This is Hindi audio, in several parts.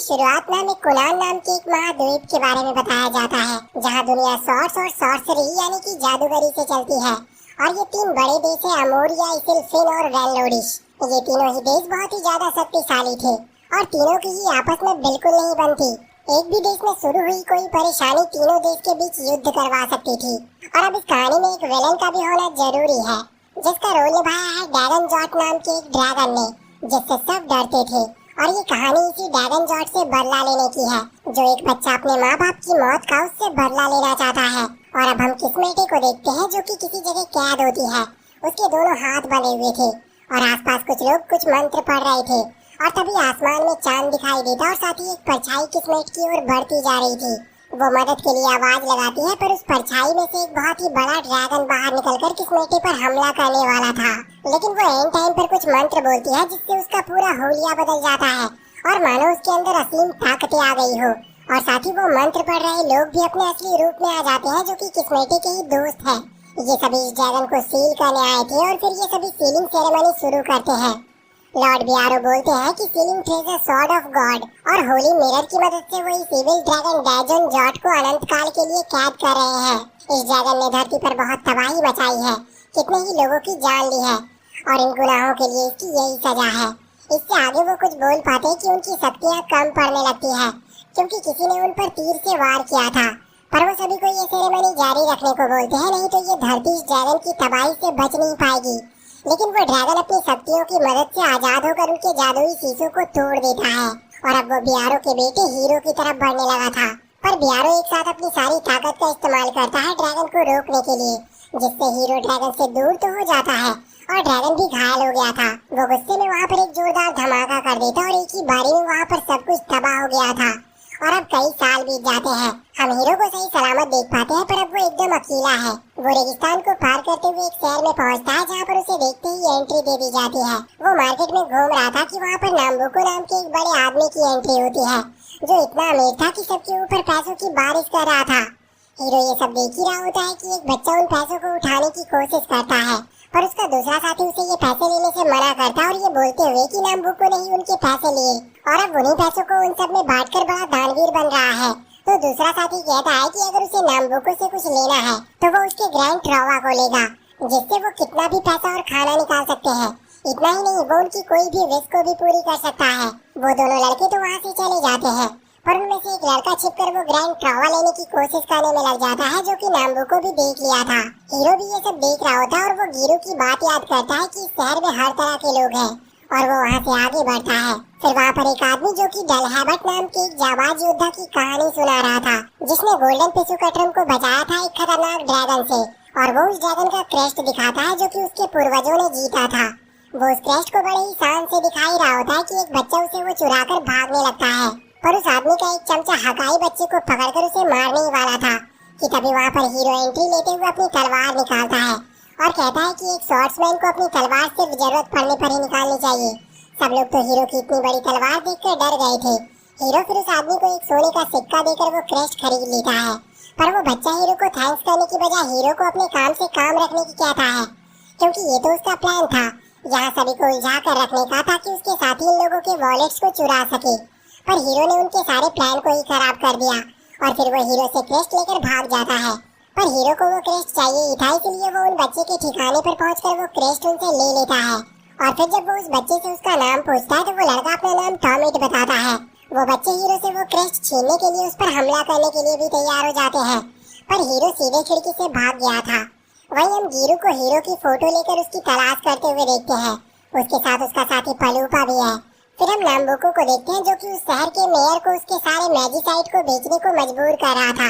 शुरुआत में हमें कुनान नाम के एक महाद्वीप के बारे में बताया जाता है, जहाँ दुनिया सॉर्ट्स और सॉर्सरी यानी कि जादूगरी से चलती है। और ये तीन बड़े देश है, अमोरिया, इसिलफिन और वेलोडिश। ये तीनों ही देश बहुत ही ज्यादा शक्तिशाली थे और तीनों की ही आपस में बिल्कुल नहीं बनती। एक भी देश में शुरू हुई कोई परेशानी तीनों देश के बीच युद्ध करवा सकती थी। और अब इस कहानी में एक विलन का भी होना जरूरी है, जिसका रोल निभाया है ड्रैगन जॉट नाम के एक ड्रैगन ने, जिससे सब डरते थे। और ये कहानी इसी ड्रैगन जॉट से बदला लेने की है, जो एक बच्चा अपने माँ बाप की मौत का उससे बदला लेना चाहता है। और अब हम किस्मेटी को देखते हैं, जो कि किसी जगह कैद होती है। उसके दोनों हाथ बंधे हुए थे और आसपास कुछ लोग कुछ मंत्र पढ़ रहे थे। और तभी आसमान में चांद दिखाई देता और साथ ही एक परछाई किस्मेट की ओर बढ़ती जा रही थी। वो मदद के लिए आवाज लगाती है, पर उस परछाई में से एक बहुत ही बड़ा ड्रैगन बाहर निकलकर किस्मेटी पर हमला करने वाला था। लेकिन वो एंड टाइम पर कुछ मंत्र बोलती है, जिससे उसका पूरा हुलिया बदल जाता है और मानो उसके अंदर असीम ताकतें आ गई हो। और साथ ही वो मंत्र पढ़ रहे लोग भी अपने असली रूप में आ जाते हैं, जो कि किस्मेटी के ही दोस्त है। ये सभी इस ड्रैगन को सील करने आए थे और फिर ये सभी सीलिंग सेरेमनी शुरू करते हैं। लॉर्ड बियारो बोलते हैं कि सीलिंग ट्रेज अ सॉर्ड ऑफ गॉड, और होली मिरर की मदद से वो इस इविल ड्रैगन ड्रैगन जॉट को अनंत काल के लिए कैद कर रहे हैं। इस ड्रैगन ने धरती पर बहुत तबाही मचाई है, कितने ही लोगों की जान ली है, और इन गुनाहों के लिए इसकी यही सजा है। इससे आगे वो कुछ बोल पाते कि उनकी शक्तियाँ कम पड़ने लगती है, क्योंकि किसी ने उन पर तीर से वार किया था। पर वो सभी को ये सेरेमनी जारी रखने को बोलते हैं, नहीं तो ये धरती इस ड्रैगन की तबाही से बच नहीं पाएगी। लेकिन वो ड्रैगन अपनी शक्तियों की मदद से आजाद होकर उनके जादुई शीशों को तोड़ देता है और अब वो बियारो के बेटे हीरो की तरफ बढ़ने लगा था। पर बियारो एक साथ अपनी सारी ताकत का इस्तेमाल करता है ड्रैगन को रोकने के लिए, जिससे हीरो ड्रैगन से दूर तो हो जाता है और ड्रैगन भी घायल हो गया था। वो गुस्से में वहाँ पर एक जोरदार धमाका कर देता और एक ही बारी में वहाँ पर सब कुछ तबाह हो गया था। और अब कई साल बीत जाते हैं, हम हीरो को सही सलामत देख पाते हैं, पर अब वो एकदम अकेला है। वो रेगिस्तान को पार करते हुए एक शहर में पहुंचता है, जहाँ पर उसे देखते ही एंट्री दे दी जाती है। वो मार्केट में घूम रहा था कि वहाँ पर नाम्बुको नाम के एक बड़े आदमी की एंट्री होती है, जो इतना अमीर था कि सबके ऊपर पैसों की बारिश कर रहा था। हीरो ये सब देख ही रहा होता है कि एक बच्चा उन पैसों को उठाने की कोशिश करता है, पर उसका दूसरा साथी उसे ये पैसे लेने से मना करता है, और ये बोलते हुए कि नाम्बुको ने ही उनके पैसे लिए और अब उन्हीं पैसों को उन सब में बांटकर बड़ा दानवीर बन रहा है। तो दूसरा साथी कहता है कि अगर उसे नाम्बुको से कुछ लेना है तो वो उसके ग्रैंड ट्रॉवा को लेगा, जिससे वो कितना भी पैसा और खाना निकाल सकते हैं। इतना ही नहीं, वो उनकी कोई भी विश को भी पूरी कर सकता है। वो दोनों लड़के तो वहाँ से चले जाते हैं, पर उनमें से एक लड़का छिपकर वो ग्रैंड ट्रॉवा लेने की कोशिश करने में लग जाता है, जो कि नाम्बुको भी देख लिया था। हीरो भी ये सब देख रहा होता है और वो गिरू की बात याद करता है कि इस शहर में हर तरह के लोग हैं, और वो वहाँ से आगे बढ़ता है। फिर वहाँ पर एक आदमी, जो कि डलहैबट नाम के एक जाबाज योद्धा की कहानी सुना रहा था, जिसने गोल्डन पिसुकट्रम को बचाया था एक खतरनाक ड्रैगन से, और वो उस ड्रैगन का क्रेस्ट दिखाता है, जो कि उसके पूर्वजों ने जीता था। वो उस क्रेस्ट को बड़े ही शान से दिखाई रहा होता है कि एक बच्चा उसे वो चुराकर भागने लगता है, पर उस आदमी का एक चमचा हकाई बच्चे को पकड़कर उसे मारने ही वाला था कि तभी वहाँ पर हीरो एंट्री लेते हुए अपनी तलवार निकालता है और कहता है कि एक स्वॉर्ड्समैन को अपनी तलवार सिर्फ जरूरत पड़ने पर ही निकालनी चाहिए। सब लोग तो हीरो की इतनी बड़ी तलवार देखकर डर गए थे। हीरो फिर उस आदमी को एक सोने का सिक्का देकर वो क्रेस्ट खरीद लेता है, पर वो बच्चा हीरो को थैंक्स करने की बजाय हीरो को अपने काम से काम रखने की कहता है, क्योंकि ये तो उसका प्लान था, यहाँ सभी को उलझा कर रखने का, ताकि उसके साथी इन लोगों के वॉलेट्स को चुरा सके। पर हीरो ने उनके सारे प्लान को ही खराब कर दिया और फिर वो हीरो से क्रेस्ट लेकर भाग जाता है। पर हीरो को वो क्रेस्ट चाहिए ही था, इसलिए वो उन बच्चे के ठिकाने पर पहुंचकर वो क्रेस्ट उनसे ले लेता है। और फिर जब वो उस बच्चे से उसका नाम पूछता है, तो वो लड़का अपना नाम टॉमिट बताता है। वो बच्चे हीरो से वो क्रेस्ट छीनने के लिए उस पर हमला करने के लिए भी तैयार हो जाते हैं, पर हीरो सीधे खिड़की से भाग गया था। वहीं हम गिरू को हीरो की फोटो लेकर उसकी तलाश करते हुए देखते हैं। उसके साथ उसका साथी पलूपा भी है। फिर हम नाम्बुको को देखते हैं, जो कि उस शहर के मेयर को उसके सारे मैजिसाइट को बेचने को मजबूर कर रहा था।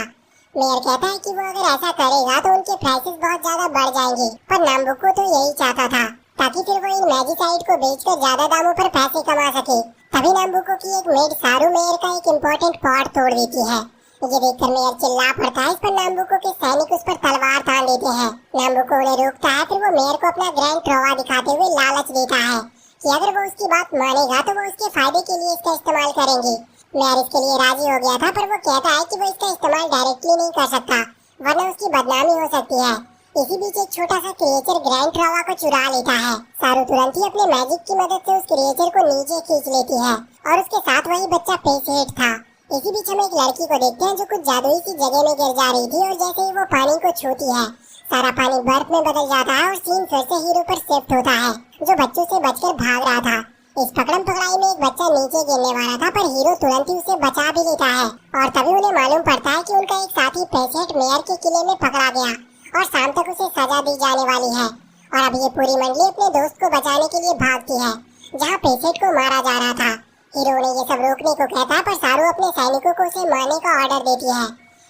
मेयर कहता है कि वो अगर ऐसा करेगा तो उनके प्राइसेस बहुत ज्यादा बढ़ जाएंगे, पर नाम्बुको तो यही चाहता था, ताकि फिर वो इन मैजिसाइट को बेचकर ज्यादा दामों पर पैसे कमा सके। तभी नाम्बुको की एक मेड सारू मेयर का एक इम्पोर्टेंट पार्ट तोड़ देती है। ये देखकर मेयर चिल्ला पड़ता है, इस पर नाम्बुको के सैनिक उस पर तलवार तान देते हैं। नाम्बुको उन्हें रोकता है, फिर वो मेयर को अपना ग्रैंड ट्रॉवा दिखाते हुए लालच देता है कि अगर वो उसकी बात मानेगा तो वो उसके फायदे के लिए इसका इस्तेमाल करेंगे। मेयर इसके लिए राजी हो गया था, पर वो कहता है कि वो इसका इस्तेमाल डायरेक्टली नहीं कर सकता, वरना उसकी बदनामी हो सकती है। इसी बीच एक छोटा सा क्रिएचर ग्रैंड ट्रोवा को चुरा लेता है। सारू तुरंत ही अपने मैजिक की मदद से उस क्रिएचर को नीचे खींच लेती है और उसके साथ वही बच्चा पेश हेड था। इसी बीच हम एक लड़की को देखते हैं जो कुछ जादुई सी जगह में गिर जा रही थी और जैसे ही वो पानी को छूती है सारा पानी बर्फ में बदल जाता है और सीन फिर से हीरो पर शिफ्ट होता है जो बच्चों से बचकर भाग रहा था। इस पकड़म पकड़ाई में एक बच्चा नीचे गिरने वाला था पर हीरो तुरंत ही उसे बचा भी लेता है और तभी उन्हें मालूम पड़ता है कि उनका एक साथी पेशेंट मेयर के किले में पकड़ा गया और शाम तक उसे सजा दी जाने वाली है। और अब ये पूरी मंडली अपने दोस्त को बचाने के लिए भागती है जहाँ पेशेंट को मारा जा रहा था। हीरो ने ये सब रोकने को कहता है पर सारू अपने सैनिकों को उसे मारने का ऑर्डर देती है,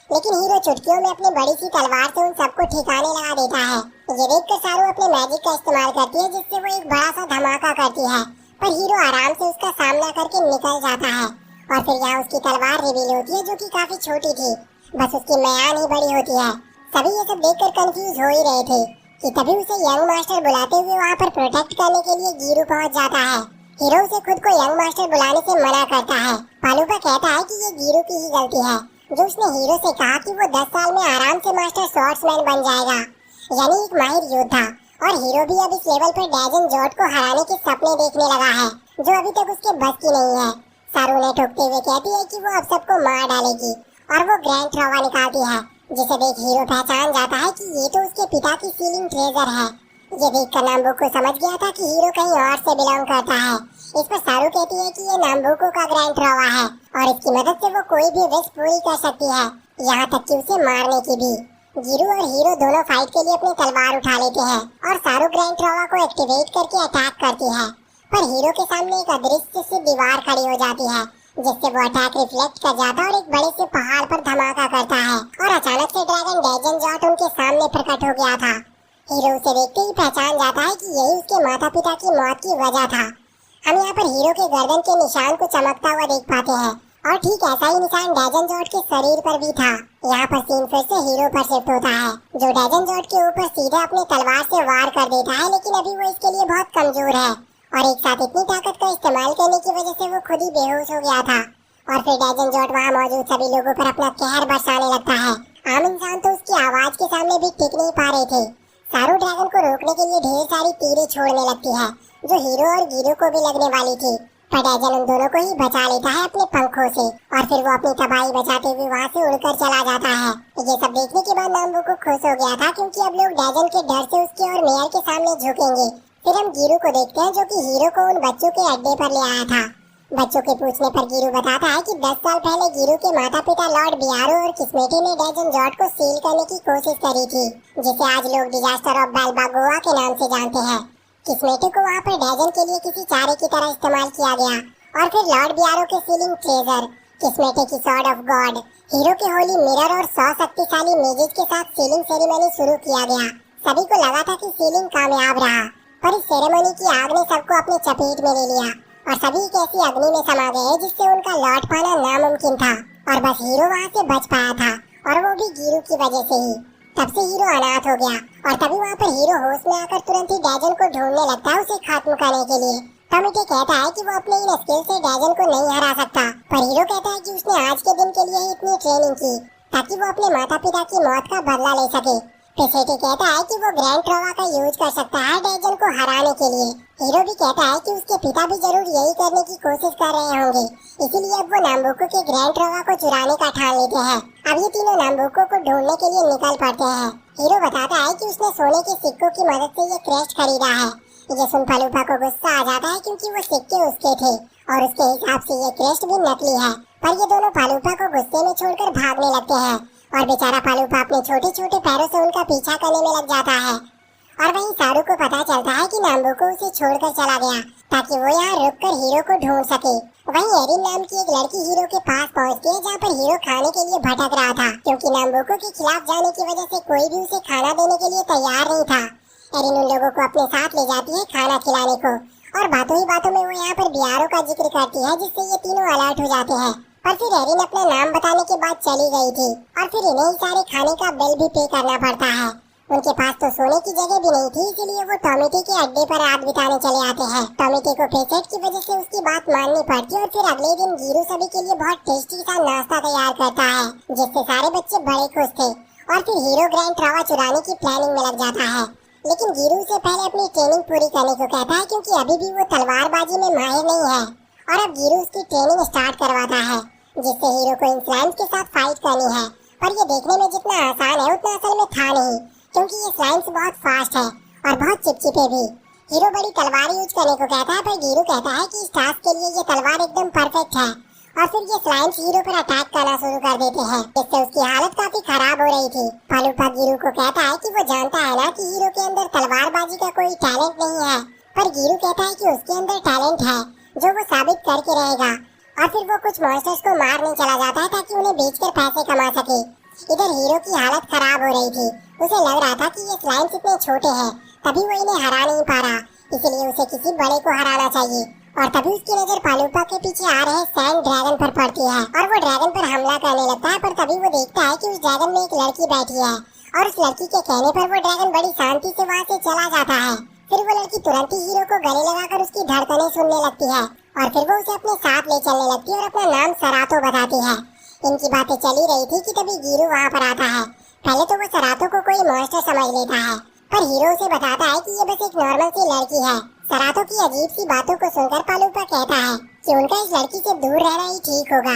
लेकिन हीरो चुटकियों में अपनी बड़ी सी तलवार से उन सबको ठिकाने लगा देता है। ये देखकर सारू अपने मैजिक का इस्तेमाल करती है जिससे वो एक बड़ा सा धमाका करती है पर हीरो आराम से उसका सामना करके निकल जाता है और फिर यहाँ उसकी तलवार रिवील होती है जो कि काफी छोटी थी, बस उसकी म्यान ही बड़ी होती है। सभी ये सब देखकर कंफ्यूज हो ही रहे थे कि तभी उसे यंग मास्टर बुलाते हुए वहाँ पर प्रोटेक्ट करने के लिए गिरू पहुँच जाता है। हीरो उसे खुद को यंग मास्टर बुलाने से मना करता है। पालूपा कहता है कि ये गिरू की ही गलती है जो उसने हीरो से कहा कि वो 10 साल में आराम से मास्टर स्वॉर्ड्समैन बन जाएगा, यानी एक माहिर योद्धा। और हीरो भी अब इस लेवल पर डैजन जॉर्ड को हराने के सपने देखने लगा है जो अभी तक उसके बस की नहीं है। सारू ने ठोकते हुए कहती है कि वो अब सबको मार डालेगी और वो ग्रैंड ट्रोवा निकालती है जिसे देख हीरो पहचान जाता है कि ये तो उसके पिता की सीलिंग ट्रेजर है। ये देखकर नाम्बुको समझ गया था कि हीरो कहीं और से बिलोंग करता है। इस पर सारू कहती है कि ये नाम्बुको का ग्रैंड ट्रोवा है और इसकी मदद से वो कोई भी विश पूरी कर सकती है, यहाँ तक कि उसे मारने की भी। गिरू और हीरो दोनों फाइट के लिए अपनी तलवार उठा लेते हैं और सारू ग्रैंड ट्रोवा को एक्टिवेट करके अटैक करती है पर हीरो के सामने एक अदृश्य सी दीवार खड़ी हो जाती है जिससे वो अटैक रिफ्लेक्ट कर जाता है और एक बड़े से पहाड़ पर धमाका करता है और अचानक से ड्रैगन डैजन जॉर्ड उनके सामने प्रकट हो गया था। हीरो उसे देखते ही पहचान जाता है कि यही उसके माता पिता की मौत की वजह था। हम यहाँ पर हीरो के गर्दन के निशान को चमकता हुआ देख पाते हैं और ठीक ऐसा ही निशान डैजन जॉर्ड के शरीर पर भी था। यहाँ पर सीन फिर से हीरो पर शिफ्ट होता है जो डैजन जॉर्ड के ऊपर सीधा अपने तलवार से वार कर देता है, लेकिन अभी वो इसके लिए बहुत कमजोर है और एक साथ इतनी ताकत का इस्तेमाल करने की वजह से वो खुद ही बेहोश हो गया था। और फिर डैजन जॉर्ड वहाँ मौजूद सभी लोगों पर अपना कहर बरसाने लगता है। आम इंसान तो उसकी आवाज के सामने भी टिक नहीं पा रहे थे। सारू ड्रैगन को रोकने के लिए ढेर सारी तीरें छोड़ने लगती है जो हीरो और गिरू को भी लगने वाली थी, पर डैजन उन दोनों को ही बचा लेता है अपने पंखों से और फिर वो अपनी तबाही बचाते हुए वहाँ से उड़कर चला जाता है। ये सब देखने के बाद नाम्बुको खुश हो गया था क्योंकि अब लोग डैजन के डर से उसके और मेयर के सामने झुकेंगे। फिर हम गिरू को देखते हैं जो कि हीरो को उन बच्चों के अड्डे पर ले आया था। बच्चों के पूछने पर गिरू बताता है कि 10 साल पहले गिरू के माता पिता लॉर्ड बियारो और किस्मेटी ने डैजन जॉर्ड को सील करने की कोशिश करी थी, जिसे आज लोग डिजास्टर ऑफ बेल्बागोआ के नाम से जानते हैं। किस्मेटी को वहाँ पर डैजन के लिए किसी चारे की तरह इस्तेमाल किया गया और फिर लॉर्ड बियारो के सीलिंग ट्रेजर किस्मेटी की सॉर्ड ऑफ गॉड, हीरो के होली मिरर और 100 शक्तिशाली मेजेस के साथ सीलिंग सेरेमनी शुरू किया गया। सभी को लगा था कि सीलिंग कामयाब रहा, पर इस सेरेमनी की आग ने सबको अपने चपेट में ले लिया और सभी एक ऐसी अग्नि में समा गए जिससे उनका लौट पाना नामुमकिन था और बस हीरो वहाँ से बच पाया था और वो भी गिरू की वजह से ही। तब से हीरो अनाथ हो गया और तभी वहाँ पर हीरो होश में आकर तुरंत ही डैजन को ढूंढने लगता है उसे खत्म करने के लिए। टॉमिटे कहता है कि वो अपने इन स्किल से डैजन को नहीं हरा सकता, पर हीरो कहता है कि उसने आज के दिन के लिए ही इतनी ट्रेनिंग की ताकि वो अपने माता पिता की मौत का बदला ले सके। पेसेटी कहता है कि वो ग्रैंड ट्रोवा का यूज कर सकता है डैजन को हराने के लिए। हीरो भी कहता है कि उसके पिता भी जरूर यही करने की कोशिश कर रहे होंगे, इसीलिए अब वो नाम्बुको के ग्रैंड ट्रोवा को चुराने का ठान लेते हैं। अब ये तीनों नाम्बुको को ढूंढने के लिए निकल पड़ते हैं। हीरो बताता है कि उसने सोने के सिक्कों की मदद से ये क्रेस्ट खरीदा है। ये सुन फालूपा को गुस्सा आ जाता है क्योंकि वो सिक्के उसके थे और उसके हिसाब से ये क्रेस्ट भी नकली है, पर ये दोनों फालूपा को गुस्से में छोड़कर भागने लगते हैं और बेचारा फालूपा अपने छोटे छोटे पैरों से उनका पीछा करने में लग जाता है। और वहीं सारू को पता चलता है कि नाम्बुको उसे छोड़कर चला गया ताकि वो यहाँ रुककर हीरो को ढूंढ सके। वहीं एरिन नाम की एक लड़की हीरो के पास पहुँचती है जहाँ पर हीरो खाने के लिए भटक रहा था क्योंकि नाम्बुको के खिलाफ जाने की वजह से कोई भी उसे खाना देने के लिए तैयार नहीं था। एरिन उन लोगों को अपने साथ ले जाती है खाना खिलाने को और बातों ही बातों में वो यहाँ पर बियारो का जिक्र करती है जिससे ये तीनों अलर्ट हो जाते हैं। पर फिर एरिन अपना नाम बताने के बाद चली गई थी और फिर इन्हें ही सारे खाने का बिल भी पे करना पड़ता है। उनके पास तो सोने की जगह भी नहीं थी, इसीलिए वो टॉमिटी के अड्डे पर रात बिताने चले आते हैं। टॉमिटी को पेसेट की वजह से उसकी बात माननी पड़ती है और फिर अगले दिन गिरू सभी के लिए बहुत टेस्टी सा नाश्ता तैयार करता है जिससे सारे बच्चे बड़े खुश थे और फिर हीरो ग्रैंड ट्रावा चुराने की प्लानिंग में लग जाता है। लेकिन गिरू से पहले अपनी ट्रेनिंग पूरी करने को कहता है, क्योंकि अभी भी वो तलवारबाजी में माहिर नहीं है। और अब गिरू उसकी ट्रेनिंग स्टार्ट करवाता है, जिससे हीरो को इन स्लाइम्स के साथ फाइट करनी है। पर ये देखने में जितना आसान है उतना असल में था नहीं, क्योंकि ये स्लाइम्स बहुत फास्ट है और बहुत चिपचिपे भी। हीरो बड़ी तलवार यूज करने को कहता है, पर गिरू कहता है कि इस टास्क के लिए ये तलवार एकदम परफेक्ट है। और फिर ये स्लाइम्स हीरो पर अटैक करना शुरू कर देते हैं, जिससे उसकी हालत काफी खराब हो रही थी। फालूपा गिरू को कहता है कि वो जानता है ना कि हीरो के अंदर तलवारबाजी का कोई टैलेंट नहीं है, पर गिरू कहता है कि उसके अंदर टैलेंट है जो वो साबित करके रहेगा। और फिर वो कुछ मॉन्स्टर्स को मारने चला जाता है ताकि उन्हें बेचकर पैसे कमा सके। इधर हीरो की हालत खराब हो रही थी। उसे लग रहा था कि ये स्लाइम्स इतने छोटे हैं, तभी वो इन्हें हरा नहीं पा रहा, इसलिए उसे किसी बड़े को हराना चाहिए। और तभी उसकी नजर पालूपा के पीछे आ रहे सैंड ड्रैगन पर पड़ती है और वो ड्रैगन पर हमला करने लगता है। पर तभी वो देखता है कि उस ड्रैगन में एक लड़की बैठी है और उस लड़की के कहने पर वो ड्रैगन बड़ी शांति से वहाँ से चला जाता है। फिर वो लड़की तुरंत ही हीरो को गले लगाकर उसकी धड़कनें सुनने लगती है और फिर वो उसे अपने साथ ले चलने लगती है और अपना नाम सरातो बताती है। इनकी बातें चली रही थी कि तभी गिरू वहाँ पर आता है। पहले तो वो सरातो को कोई मॉन्स्टर समझ लेता है, पर हीरो उसे बताता है कि ये बस एक नॉर्मल सी लड़की है। सरातो की अजीब सी बातों को सुनकर पालूपा कहता है कि उनका इस लड़की से दूर रहना ही ठीक होगा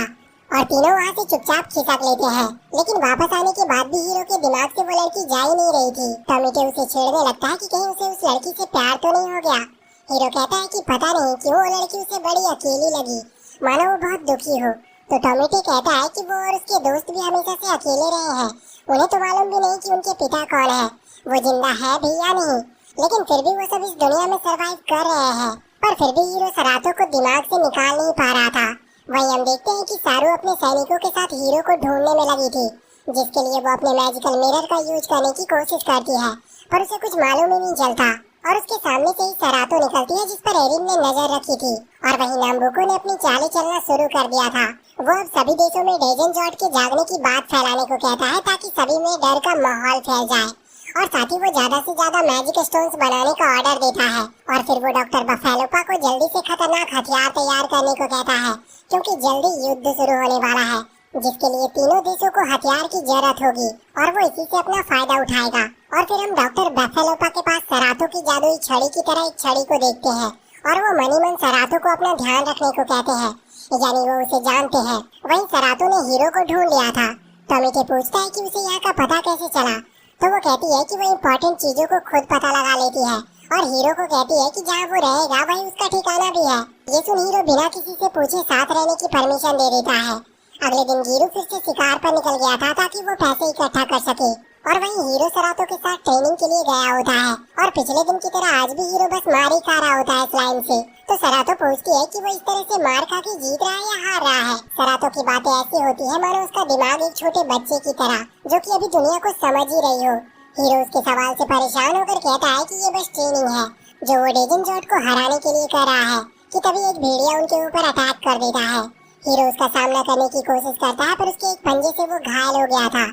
और तीनों वहाँ से चुपचाप खिसक लेते हैं। लेकिन वापस आने के बाद भी हीरो के दिमाग से वो लड़की जा ही नहीं रही थी। टॉमेटो उसे छेड़ने लगता है कि कहीं उसे उस लड़की से प्यार तो नहीं हो गया। हीरो कहता है कि पता नहीं क्यों वो लड़की उसे बड़ी अकेली लगी, मानो वो बहुत दुखी हो। तो टॉमेटो कहता है कि वो और उसके दोस्त भी हमेशा से अकेले रहे हैं, उन्हें तो मालूम भी नहीं कि उनके पिता कौन है, वो जिंदा है भी या नहीं, लेकिन फिर भी वो सब इस दुनिया में सरवाइव कर रहे हैं। पर फिर भी हीरो सरातो को दिमाग से निकाल नहीं पा रहा था। वहीं हम देखते हैं कि सारू अपने सैनिकों के साथ हीरो को ढूंढने में लगी थी, जिसके लिए वो अपने मैजिकल मिरर का यूज करने की कोशिश करती है, पर उसे कुछ मालूम ही नहीं चलता और उसके सामने से ही सरातो निकलती है जिस पर एरिन ने नजर रखी थी। और वहीं नाम्बुको ने अपनी चालें चलना शुरू कर दिया था। वो अब सभी देशों में डेजन जॉर्ड के जागने की बात फैलाने को कहता है ताकि सभी में डर का माहौल फैल जाए। और साथ ही वो ज्यादा से ज्यादा मैजिक स्टोन्स बनाने का ऑर्डर देता है। और फिर वो डॉक्टर बफेलोपा को जल्दी से खतरनाक हथियार तैयार करने को कहता है, क्योंकि जल्दी युद्ध शुरू होने वाला है, जिसके लिए तीनों देशों को हथियार की जरूरत होगी और वो इसी से अपना फायदा उठाएगा। और फिर हम डॉक्टर बफेलोपा के पास सरातो की जादुई छड़ी की तरह एक छड़ी को देखते हैं और वो मनी मन सरातो को अपना ध्यान रखने को कहते हैं, यानी वो उसे जानते हैं। वहीं सरातो ने हीरो को ढूंढ लिया था। टॉमेटो पूछता है कि उसे यहाँ का पता कैसे चला, तो वो कहती है कि वो इम्पोर्टेंट चीजों को खुद पता लगा लेती है और हीरो को कहती है कि जहाँ वो रहेगा वहीं उसका ठिकाना भी है। ये सुन हीरो बिना किसी से पूछे साथ रहने की परमिशन दे देता है। अगले दिन गिरू फिर से शिकार पर निकल गया था ताकि वो पैसे इकट्ठा कर सके और वहीं हीरो सरातो के साथ ट्रेनिंग के लिए गया होता है। और पिछले दिन की तरह आज भी हीरो बस मार ही खा रहा होता है स्लाइम से। तो सरातो पूछती है कि वो इस तरह से मार खा के जीत रहा है या हार रहा है। सरातो की बातें ऐसी होती है मानो उसका दिमाग एक छोटे बच्चे की तरह, जो कि अभी दुनिया को समझ ही रही हो। हीरो उसके सवाल से परेशान होकर कहता है कि ये बस ट्रेनिंग है जो वो डेजन जॉर्ड को हराने के लिए कर रहा है, कि तभी एक भेड़िया उनके ऊपर अटैक कर देता है। हीरो उसका सामना करने की कोशिश करता है, पर उसके एक पंजे से वो घायल हो गया था।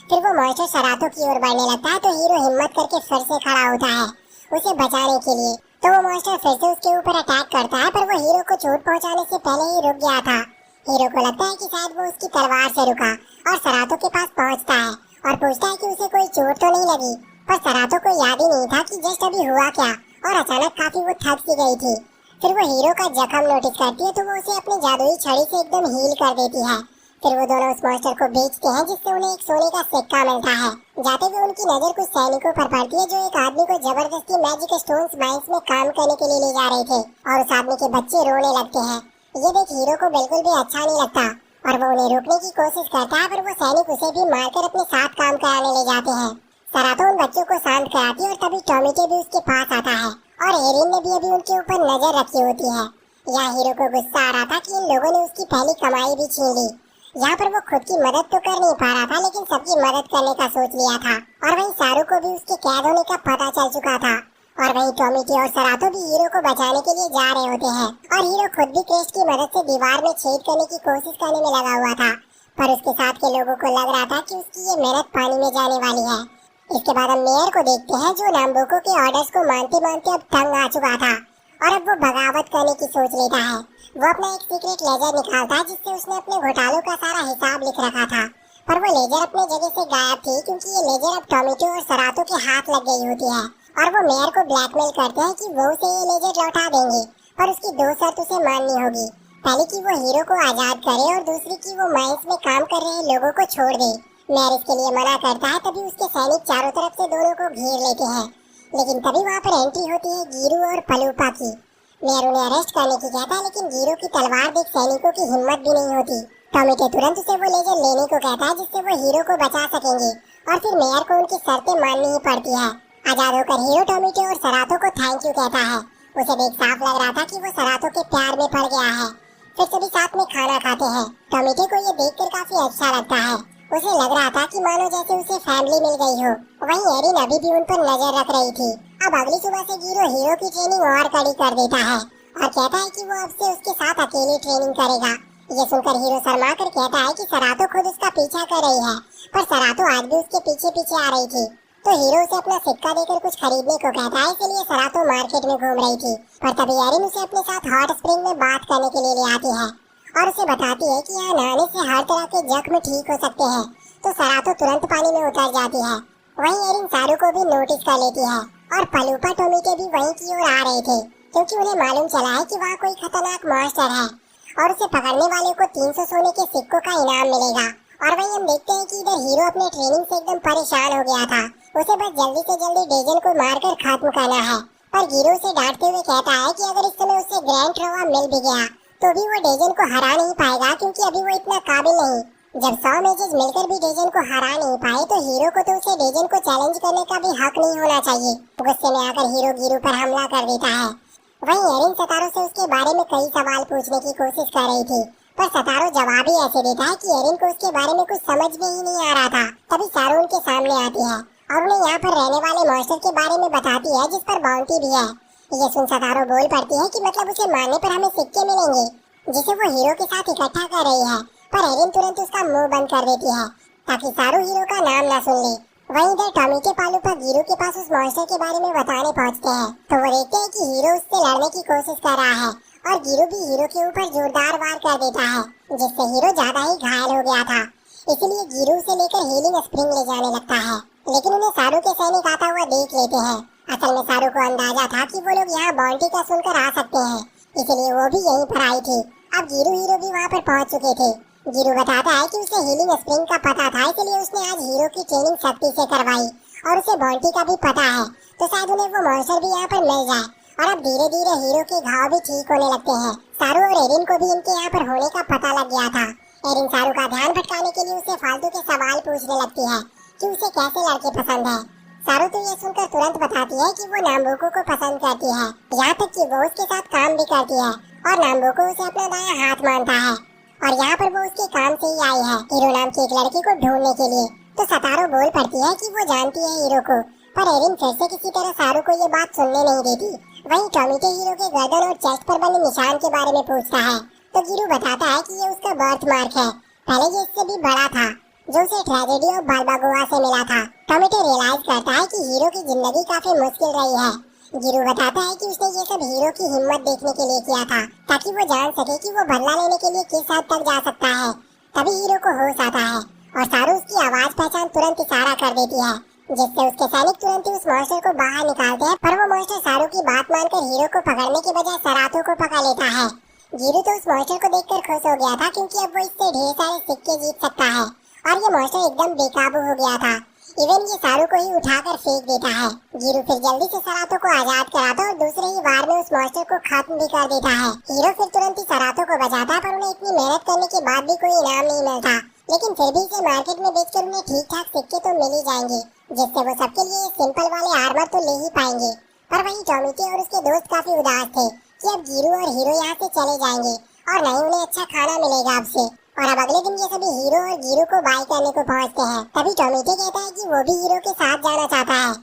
फिर वो मॉन्स्टर सरातो की ओर बढ़ने लगता है, तो हीरो हिम्मत करके फिर से खड़ा होता है उसे बचाने के लिए। तो वो मॉन्स्टर फिर से उसके ऊपर अटैक करता है, पर वो हीरो को चोट पहुंचाने से पहले ही रुक गया था। हीरो को लगता है कि शायद वो उसकी तलवार से रुका और सरातो के पास पहुंचता है और पूछता है कि उसे कोई चोट तो नहीं लगी। पर सरातो को याद ही नहीं था कि जस्ट अभी हुआ क्या, और अचानक काफी वो थक सी गई थी। फिर वो हीरो का जख्म नोटिस करती है, तो वो उसे अपनी जादुई छड़ी से एकदम हील कर देती है। फिर वो दोनों उस मॉन्स्टर को बेचते हैं, जिससे उन्हें एक सोने का सिक्का मिलता है। जाते हुए उनकी नजर कुछ सैनिकों पर पड़ती है जो एक आदमी को जबरदस्ती मैजिक स्टोन्स माइंस में काम करने के लिए ले जा रहे थे, और उस आदमी के बच्चे रोने लगते हैं। ये देख हीरो को बिल्कुल भी अच्छा नहीं लगता और वो उन्हें रोकने की कोशिश करता है, पर वो सैनिक उसे भी मारकर अपने साथ काम कराने ले जाते हैं। सरातो उन बच्चों को शांत कराती है और तभी टॉमेटो भी उसके पास आता है और एरिन ने भी अभी उनके ऊपर नजर रखी होती है। यहाँ हीरो को गुस्सा आ रहा था कि इन लोगों ने उसकी पहली कमाई भी छीन ली। यहाँ पर वो खुद की मदद तो कर नहीं पा रहा था, लेकिन सबकी मदद करने का सोच लिया था। और वहीं सारू को भी उसके कैद होने का पता चल चुका था। और वहीं टॉमेटो और सरातो भी हीरो को बचाने के लिए जा रहे होते हैं और हीरो खुद भी क्रेस्ट की मदद से दीवार में छेद करने की कोशिश करने में लगा हुआ था, पर उसके साथ के लोगों को लग रहा था कि उसकी ये मेहनत पानी में जाने वाली है। इसके बाद हम मेयर को देखते हैं, जो नाम्बुको के ऑर्डर्स को मानते मानते अब तंग आ चुका था और अब वो बगावत करने की सोच लेता है। वो अपना एक सीक्रेट लेजर निकालता है, जिससे उसने अपने घोटालों का सारा हिसाब लिख रखा था। पर वो लेजर अपने जगह से गायब थी क्योंकि ये लेजर अब टोमेटो और सरातो के हाथ लग गई होती है और वो मेयर को ब्लैकमेल करते हैं कि वो उसे ये लेजर लौटा देंगे, पर उसकी दो शर्त उसे माननी होगी। पहली कि वो हीरो को आजाद करे और दूसरी कि वो माइंस में काम कर रहे लोगों को छोड़ दे। मेयर इसके लिए मना करता है, तभी उसके सैनिक चारों तरफ से दोनों को घेर लेते हैं। लेकिन तभी वहाँ पर एंट्री होती है गिरु और पलूपा की। मेयर उन्हें अरेस्ट करने की कहता है, लेकिन गिरु की तलवार देख सैनिकों की हिम्मत भी नहीं होती। टोमेटो तुरंत उसे वो लेजर लेने को कहता है जिससे वो हीरो को बचा सकेंगे और फिर मेयर को उनकी शर्तें माननी ही पड़ती है। आजाद होकर हीरो टोमेटो और सरातो को थैंक यू कहता है। उसे देख साफ लग रहा था कि वो सरातो के प्यार में पड़ गया है। फिर सभी साथ में खाना खाते हैं। टोमेटो को ये देखकर काफी अच्छा लगता है। उसे लग रहा था कि मानो जैसे उसे फैमिली मिल गई हो। वहीं एरिन अभी भी उन पर नजर रख रही थी। अब अगली सुबह से हीरो की ट्रेनिंग और कड़ी कर देता है और कहता है कि वो अब से उसके साथ अकेली ट्रेनिंग करेगा। ये सुनकर हीरो शर्मा कर कहता है कि सरातो खुद उसका पीछा कर रही है, पर सरातो आज भी उसके पीछे पीछे आ रही थी। तो हीरो उसे अपना सिक्का देकर कुछ खरीदने को कहता है, इसलिए सरातो मार्केट में घूम रही थी। पर तभी एरिन उसे अपने साथ हॉट स्प्रिंग में बात करने के लिए ले आती है और उसे बताती है कि यहाँ नहाने से हर तरह के जख्म ठीक हो सकते हैं। तो सरातो तुरंत पानी में उतर जाती है। वहीं एरिन सारू को भी नोटिस कर लेती है और पलूपा टोमेटो भी वहीं की ओर आ रहे थे क्योंकि उन्हें मालूम चला है कि वहाँ कोई खतरनाक मॉन्स्टर है और उसे पकड़ने वाले को 300 सोने के सिक्कों का इनाम मिलेगा। और वहीं हम देखते हैं कि इधर हीरो अपने ट्रेनिंग से एकदम परेशान हो गया था। उसे बस जल्दी से जल्दी डेजन को मारकर खत्म करना है। पर हीरो उसे डांटते हुए कहता है कि अगर इस समय उसे ग्रैंड ट्रोवा मिल भी गया तो भी वो डेजन को हरा नहीं पाएगा क्योंकि अभी वो इतना काबिल नहीं। जब 100 मैचेस मिलकर भी डेजन को हरा नहीं पाए तो हीरो को तो उसे डेजन को चैलेंज करने का भी हक नहीं होना चाहिए। गुस्से में आकर हीरो गिरु पर हमला कर देता है। वहीं एरिन सतारो से उसके बारे में कई सवाल पूछने की कोशिश कर रही थी, पर सतारो जवाब ही ऐसे देता है कि एरिन को उसके बारे में कुछ समझ में ही नहीं आ रहा था। तभी सारू उनके सामने आती है और उन्हें यहाँ पर रहने वाले मॉन्स्टर के बारे में बताती है जिस पर बाउंटी भी है। ये सुन सतारो बोल पड़ती है कि मतलब उसे मारने पर हमें सिक्के मिलेंगे, जिसे वो हीरो के साथ इकट्ठा कर रही है। पर एरिन तुरंत उसका मुंह बंद कर देती है ताकि सारू हीरो का नाम न सुन ले। वहीं इधर टोमेटो पालूपा गिरु के पास उस मॉन्स्टर के बारे में बताने पहुंचते हैं तो वो देखते हैं कि हीरो उससे लड़ने की कोशिश कर रहा है और गिरु भी हीरो के ऊपर जोरदार वार कर देता है जिससे हीरो ज्यादा ही घायल हो गया था। इसलिए गिरु से लेकर हीलिंग स्प्रिंग ले जाने लगता है, लेकिन उन्हें सारू के सैनिक आता हुआ देख लेते हैं। असल में सारू को अंदाजा था कि वो लोग यहाँ बाउंटी का सुनकर आ सकते हैं, इसलिए वो भी यहीं पर आई थी। अब गिरु हीरो भी वहाँ पर पहुँच चुके थे। गिरु बताता है कि उसे हीलिंग स्प्रिंग का पता था, इसलिए उसने आज हीरो की ट्रेनिंग सख्ती से करवाई और उसे बाउंटी का भी पता है, तो शायद उन्हें वो मॉन्स्टर भी यहाँ पर मिल जाए। और अब धीरे धीरे हीरो के घाव भी ठीक होने लगते हैं। सारू और एरिन को भी इनके यहाँ पर होने का पता लग गया था। एरिन सारू का ध्यान भटकाने के लिए उसे फालतू के सवाल पूछने लगती है कि उसे कैसे लड़के पसंद है। सारू तो ये सुनकर तुरंत बताती है कि वो नाम्बुको को पसंद करती है, यहाँ तक कि वो उसके साथ काम भी करती है और नाम्बुको उसे अपना दायां हाथ मानता है और यहाँ पर वो उसके काम से ही आई है हीरो नाम की एक लड़की को ढूंढने के लिए। तो सतारो बोल पड़ती है कि वो जानती है हीरो को, पर एरिन फिर से किसी तरह सारू को ये बात सुनने नहीं देती। वहीं टोमेटो हीरो के गर्दन और चेस्ट पर बने निशान के बारे में पूछता है तो गिरु बताता है कि ये उसका बर्थ मार्क है। पहले ये इससे भी बड़ा था जो उसे ट्रेजेडी ऑफ बालबागोआ से मिला था। टोमेटो रियलाइज करता है कि हीरो की जिंदगी काफी मुश्किल रही है। गिरु बताता है कि उसने ये सब हीरो की हिम्मत देखने के लिए किया था ताकि वो जान सके कि वो बदला लेने के लिए किस हद तक जा सकता है। तभी हीरो को होश आता है और सारू उसकी आवाज पहचान तुरंत इशारा कर देती है जिससे उसके सैनिक तुरंत ही उस मॉन्स्टर को बाहर निकालते हैं। पर वो मॉन्स्टर सारू की बात मानकर हीरो को पकड़ने के बजाय सरातो को पकड़ लेता है। गिरु तो उस मॉन्स्टर को देखकर खुश हो गया था क्योंकि अब वो इससे ढेर सारे सिक्के जीत सकता है और ये मॉन्स्टर एकदम बेकाबू हो गया था। इवन ये सारू को ही उठाकर फेंक देता है। गिरु फिर जल्दी से सरातो को आजाद कराता और दूसरे ही वार में उस मॉन्स्टर को खत्म भी कर देता है। हीरो फिर तुरंत ही सरातो को बचाता है, पर उन्हें इतनी मेहनत करने के बाद भी कोई इनाम नहीं मिलता। लेकिन फिर भी इसे मार्केट में बेचकर उन्हें ठीक ठाक सिक्के तो मिल ही जाएंगे, जिससे वो सबके लिए सिंपल वाले आर्मर तो ले ही पाएंगे। पर वहीं टोमेटो और उसके दोस्त काफी उदास थे कि अब गिरु और हीरो यहाँ से चले जाएंगे और नहीं उन्हें अच्छा खाना मिलेगा अब से। और अब अगले दिन ये सभी हीरो और गिरु को बाय करने को पहुंचते हैं। तभी टोमेटो कहता है कि वो भी हीरो के साथ जाना चाहता है।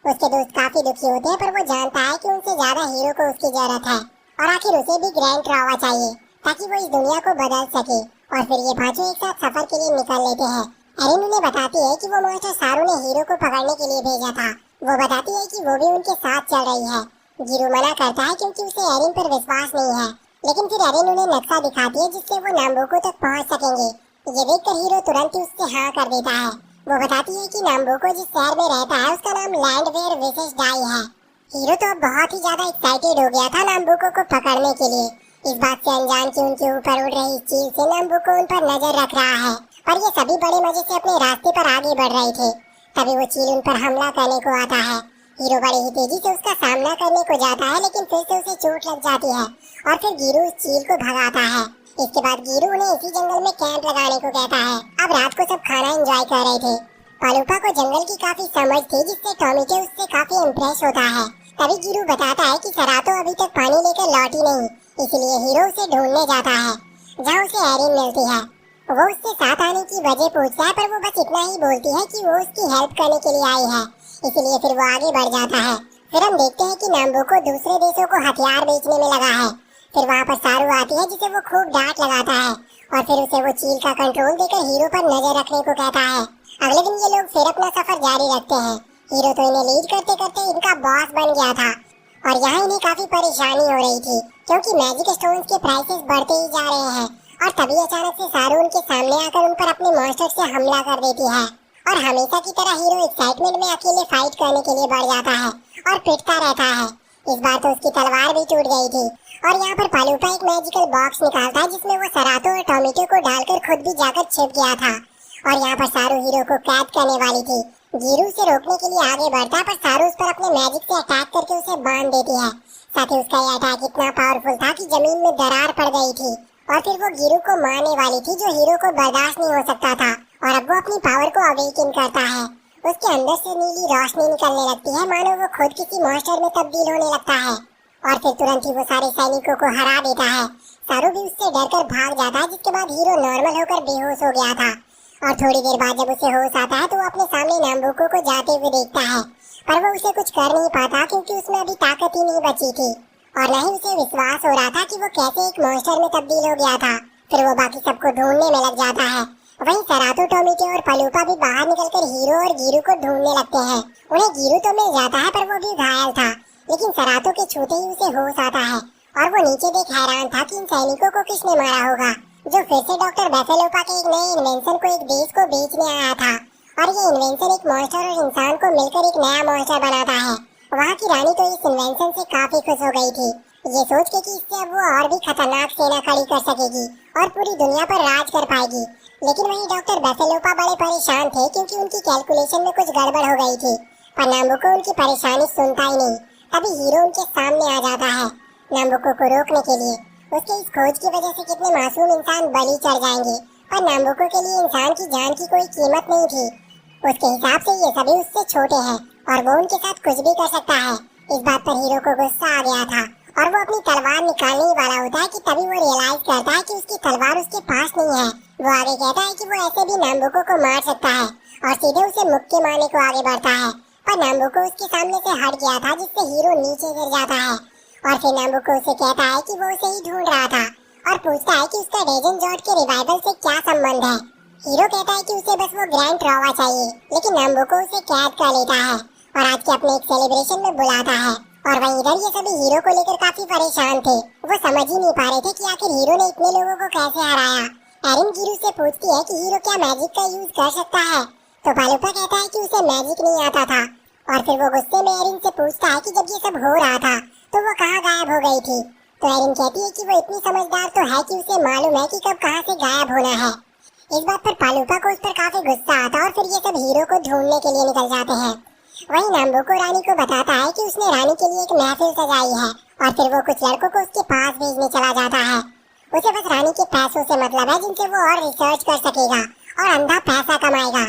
उसके दोस्त काफी दुखी होते हैं, पर वो जानता है कि उनसे ज्यादा हीरो को उसकी जरूरत है और आखिर उसे भी ग्रैंड ट्रोवा चाहिए ताकि वो इस दुनिया को बदल सके। और फिर ये पांचों एक साथ सफर के लिए निकल लेते हैं। एरिन उन्हें बताती है कि वो मॉन्स्टर सारू ने हीरो को पकड़ने के लिए भेजा था। वो बताती है कि वो भी उनके साथ चल रही है। गिरु मना करता है क्योंकि उसे एरिन पर विश्वास नहीं है, लेकिन फिर एरिन उन्हें नक्शा दिखाती है जिससे वो नाम्बुको तक पहुंच सकेंगे। ये देखकर हीरो तुरंत ही उससे हाँ कर देता है। वो बताती है कि नाम्बुको जिस शहर में रहता है उसका नाम लैंडवेयर विशेष डाई है। हीरो तो अब बहुत ही ज्यादा एक्साइटेड हो गया था नाम्बुको को पकड़ने के लिए। इस बात से अनजान कि उनके ऊपर उड़ रही चील से नाम्बुको उन पर नजर रख रहा है, पर ये सभी बड़े मजे से अपने रास्ते पर आगे बढ़ रहे थे। तभी वो चील उन पर हमला करने को आता है। हीरो बड़ी ही तेजी से उसका सामना करने को जाता है, लेकिन फिर से उसे चोट लग जाती है और फिर गिरू उस चील को भगाता है। इसके बाद गिरू उन्हें इसी जंगल में कैंप लगाने को कहता है। अब रात को सब खाना एंजॉय कर रहे थे। पालूपा को जंगल की काफी समझ थी, जिससे टॉमिटे उससे काफी इम्प्रेस होता है। तभी गिरू बताता है कि सरातो अभी तक पानी लेकर लौटी नहीं, इसलिए हीरो उसे ढूंढने जाता है, जहाँ उसे एरिन मिलती है। वो उससे साथ आने की वजह पूछता है, पर वो बस इतना ही बोलती है कि वो उसकी हेल्प करने के लिए आई है, इसलिए फिर वो आगे बढ़ जाता है। फिर हम देखते हैं कि नाम्बुको दूसरे देशों को हथियार बेचने में लगा है। फिर वहाँ पर सारू आती है, जिसे वो खूब डांट लगाता है और फिर उसे वो चील का कंट्रोल देकर हीरो पर नजर रखने को कहता है। अगले दिन ये लोग फिर अपना सफर जारी रखते हैं। हीरो तो इन्हें लीड करते करते इनका बॉस बन गया था और यहाँ इन्हें काफी परेशानी हो रही थी, क्योंकि मैजिक स्टोन्स के प्राइसेस बढ़ते ही जा रहे हैं। और तभी अचानक से सारू उनके सामने आकर उन पर अपने मॉन्स्टर से हमला कर देती है और हमेशा की तरह हीरो एक्साइटमेंट में अकेले फाइट करने के लिए बढ़ जाता है और पिटता रहता है। इस बार तो उसकी तलवार भी टूट गई थी। और यहाँ पर पालूपा एक मैजिकल बॉक्स निकालता है, जिसमें वो सरातो और टॉमेटो को डालकर खुद भी जाकर छिप गया था। और यहाँ पर सारू हीरो को कैद करने वाली थी। गिरू उसे रोकने के लिए आगे बढ़ता है, पर सारू उस पर अपने मैजिक से अटैक करके उसे बांध देती है। साथ ही उसका यह अटैक इतना पावरफुल था कि जमीन में दरार पड़ गई थी और फिर वो गिरू को मारने वाली थी, जो हीरो को बर्दाश्त नहीं हो सकता था। और अब वो अपनी पावर को अवेकन करता है। उसके अंदर से नीली रोशनी निकलने लगती है, मानो वो खुद किसी मॉन्स्टर में तब्दील होने लगता है और फिर तुरंत ही वो सारे सैनिकों को हरा देता है। सारू भी उससे डरकर भाग जाता है, जिसके बाद हीरो नॉर्मल होकर बेहोश हो गया था। और थोड़ी देर बाद जब उसे होश आता है तो वो अपने सामने नाम्बुको को जाते हुए देखता है, पर वो उसे कुछ कर नहीं पाता, क्योंकि उसमें अभी ताकत ही नहीं बची थी और न ही उसे विश्वास हो रहा था कि वो कैसे एक मॉन्स्टर में तब्दील हो गया था। फिर वो बाकी सबको ढूंढने में लग जाता है। वहीं सरातो, टॉमेटो और पालूपा भी बाहर निकलकर हीरो और गिरू को ढूंढने लगते हैं। उन्हें गिरू तो मिल जाता है, पर वो भी घायल था, लेकिन सरातो के छूते ही उसे होश आता है और वो नीचे देख हैरान था कि इन सैनिकों को किसने मारा होगा, जो फिर से डॉक्टर बेफेलोपा के एक नए इन्वेंशन को एक देश को बेचने आया था। और ये इन्वेंशन एक मॉन्स्टर और इंसान को मिलकर एक नया मॉन्स्टर बनाता है। वहाँ की रानी तो इस इन्वेंशन से काफी खुश हो गई थी, ये सोच के कि इससे अब वो और भी खतरनाक सेना खड़ी कर सकेगी और पूरी दुनिया पर राज कर पाएगी। लेकिन वहीं डॉक्टर बेफेलोपा बड़े परेशान थे, क्योंकि उनकी कैलकुलेशन में कुछ गड़बड़ हो गई थी। पर नाम्बुको उनकी परेशानी सुनता ही नहीं। तभी हीरो उनके सामने आ जाता है नाम्बुको को रोकने के लिए। उसके इस खोज की वजह से कितने मासूम इंसान बलि चढ़ जाएंगे, पर नाम्बुको के लिए इंसान की जान की कोई कीमत नहीं थी। उसके हिसाब से ये सभी उससे छोटे हैं और वो उनके साथ कुछ भी कर सकता है। इस बात पर हीरो को गुस्सा आ गया था और वो अपनी तलवार निकालने ही वाला होता है कि तभी वो रियलाइज करता है कि उसकी तलवार उसके पास नहीं है। वो आगे कहता है कि वो ऐसे भी नाम्बुको को मार सकता है और सीधे उसे मुक्के मारने को आगे बढ़ता है, पर नाम्बुको उसके सामने से हट गया था, जिससे हीरो नीचे गिर जाता है। और फिर नाम्बुको उसे कहता है कि वो उसे ही ढूंढ रहा था और पूछता है कि उसका रेजन जॉर्ज के रिवाइवल से क्या संबंध है। हीरो कहता है कि उसे बस वो ग्रैंड ट्रॉवा चाहिए, लेकिन नाम्बुको उसे कैद कर लेता है और आज के अपने एक सेलिब्रेशन में बुलाता है। और वहीं इधर ये सभी हीरो को लेकर काफी परेशान थे। वो समझ ही नहीं पा रहे थे कि आखिर हीरो ने इतने लोगों को कैसे हराया। एरिन गिरू से पूछती है कि हीरो क्या मैजिक का यूज कर सकता है, तो पालूपा कहता है कि उसे मैजिक नहीं आता था। और फिर वो गुस्से में एरिन से पूछता है कि जब ये सब हो रहा था तो वो कहाँ गायब हो गई थी। तो एरिन कहती है कि वो इतनी समझदार तो है कि उसे मालूम है कि कब कहाँ से गायब होना है। इस बात पर पालूपा को उस पर काफी गुस्सा आता है और फिर ये सब हीरो को ढूंढने के लिए निकल जाते हैं। वहीं नाम्बुको रानी को बताता है कि उसने रानी के लिए एक महफिल सजाई है और फिर वो कुछ लड़कों को उसके पास भेजने चला जाता है। उसे बस रानी के पैसों से मतलब है, जिनसे वो और रिसर्च कर सकेगा और अंधा पैसा कमाएगा।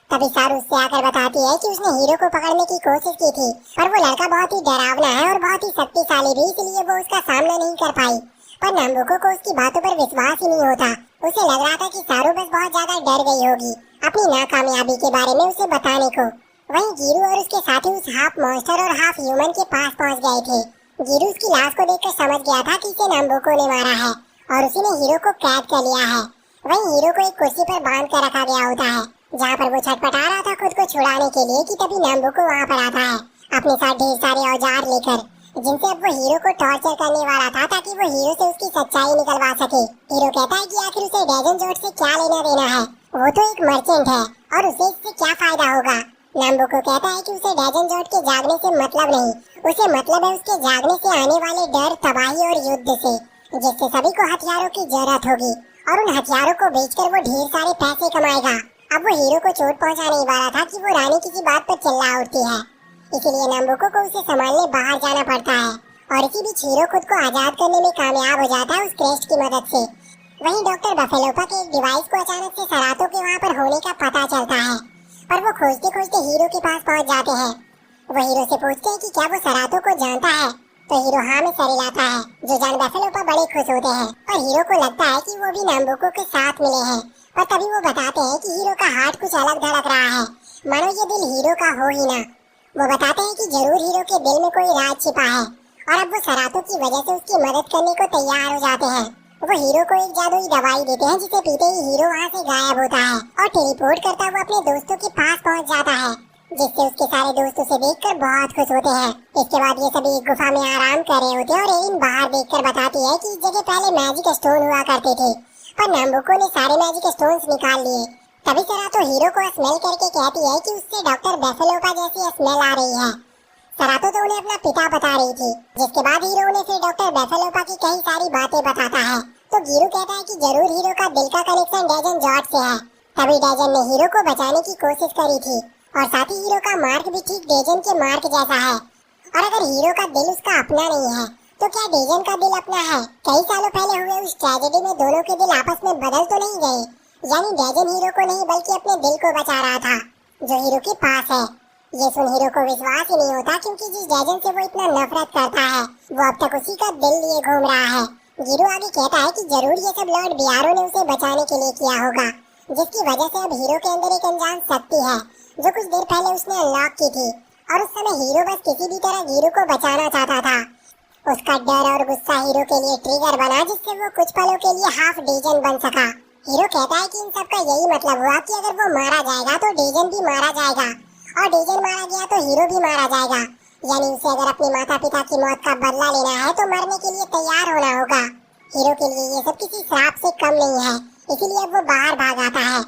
तभी सारू उससे आकर बताती है कि उसने हीरो को पकड़ने की कोशिश की थी, पर वो लड़का बहुत ही डरावना है और बहुत ही शक्तिशाली भी, इसलिए वो उसका सामना नहीं कर पाई। पर नाम्बुको को उसकी बातों पर विश्वास ही नहीं होता। उसे लग रहा था कि सारू बस बहुत ज्यादा डर गई होगी अपनी नाकामयाबी के बारे में उसे बताने को। वहीं गिरू और उसके साथी उस हाफ मॉन्स्टर और हाफ ह्यूमन के पास पहुंच गए थे। गिरू उसकी लाश को देखकर समझ गया था कि इसे नाम्बुको ने मारा है और उसी ने हीरो को कैद कर लिया है। वहीं हीरो को एक कुर्सी पर बांध कर रखा गया होता है, जहाँ पर वो छटपटा रहा था खुद को छुड़ाने के लिए कि तभी नाम्बुको वहाँ पर आता है अपने साथ ढेर सारे औजार लेकर। जिनसे अब वो हीरो को टॉर्चर करने वाला था ताकि वो हीरो से उसकी सच्चाई निकलवा सके। हीरो कहता है कि आखिर उसे डेजन से क्या लेना देना है, वो तो एक मर्चेंट है और उसे इससे क्या फायदा होगा। नाम्बुको कहता है कि उसे डेजन के जागने से मतलब नहीं, उसे मतलब है उसके जागने से आने वाले डर, तबाही और युद्ध से, जिससे सभी को हथियारों की जरूरत होगी और उन हथियारों को बेचकर वो ढेर सारे पैसे कमाएगा। अब वो हीरो को चोट पहुंचाने ही वाला था कि वो रानी किसी बात पर चिल्ला उठती है। इसीलिए नाम्बुको को उसे संभालने बाहर जाना पड़ता है और इसी बीच हीरो खुद को आजाद करने में कामयाब हो जाता है उस क्रेस्ट की मदद से। वहीं डॉक्टर बफेलोपा के एक डिवाइस को अचानक से सरातो के वहाँ पर होने का पता चलता है, पर वो खोजते खोजते हीरो के पास पहुँच जाते हैं। वो हीरो से पूछते हैं कि क्या वो सरातो को जानता है, तो हीरो हाँ में सर हिलाता है, जो जान बफेलोपा बड़े खुश होते हैं और हीरो को लगता है कि वो भी नाम्बुको के साथ मिले हैं। पर तभी वो बताते हैं कि हीरो का हार्ट कुछ अलग धड़क रहा है, मानो ये दिल हीरो का हो ही ना। वो बताते हैं कि जरूर हीरो के दिल में कोई राज छिपा है और अब वो सरातो की वजह से उसकी मदद करने को तैयार हो जाते हैं। वो हीरो को एक जादुई दवाई देते हैं जिसे पीते ही हीरो वहाँ से गायब होता है और टेलीपोर्ट करता हुआ अपने दोस्तों के पास पहुँच जाता है, जिससे उसके सारे दोस्त उसे देखकर बहुत खुश होते हैं। इसके बाद ये सभी एक गुफा में आराम कर रहे होते हैं और एरिन बाहर देखकर बताती है कि इस जगह पहले मैजिक स्टोन हुआ करते थे, पर नाम्बुको ने सारे मैजिक स्टोन्स निकाल लिए। तभी सरातो हीरो को स्मेल करके कहती है कि उससे डॉक्टर बेफेलोपा जैसी स्मेल आ रही है। सरातो तो उन्हें अपना पिता बता रही थी, जिसके बाद हीरो उन्हें फिर डॉक्टर बेफेलोपा की कई सारी बातें बताता है। तो गिरु कहता है कि जरूर हीरो का दिल का कनेक्शन डेजन जॉर्ज से है, तभी डेजन ने हीरो को बचाने की कोशिश करी थी और साथ ही हीरो का मार्क भी ठीक डेजन के मार्क जैसा है। और अगर हीरो का दिल उसका अपना नहीं है तो क्या डेजन का दिल अपना है? कई सालों पहले हुए उस ट्रेजेडी में दोनों के दिल आपस में बदल तो नहीं गए, यानी डेजन हीरो को नहीं बल्कि अपने दिल को बचा रहा था जो हीरो के पास है। ये सुन हीरो को विश्वास ही नहीं होता, क्योंकि जिस डेजन से वो इतना नफरत करता है वो अब तक उसी का दिल लिए घूम रहा है। गिरु आगे कहता है कि जरूर ये सब लॉर्ड बियारो ने उसे बचाने के लिए किया होगा, जिसकी वजह से अब हीरो के अंदर एक अनजान शक्ति है जो कुछ देर पहले उसने अनलॉक की थी और उस समय हीरो बस किसी भी तरह गिरु को बचाना चाहता था। उसका डर और गुस्सा हीरो के लिए ट्रिगर बना, जिससे वो कुछ पलों के लिए हाफ डेजन बन सका। हीरो कहता है कि इन सब का यही मतलब हुआ कि अगर वो मारा जाएगा तो डेजन भी मारा जाएगा और डेजन मारा गया तो हीरो भी मारा जाएगा, यानी उसे अगर अपने माता पिता की मौत का बदला लेना है तो मरने के लिए तैयार होना होगा। हीरो के लिए ये सब किसी श्राप से कम नहीं है, इसीलिए अब वो बाहर भाग आता है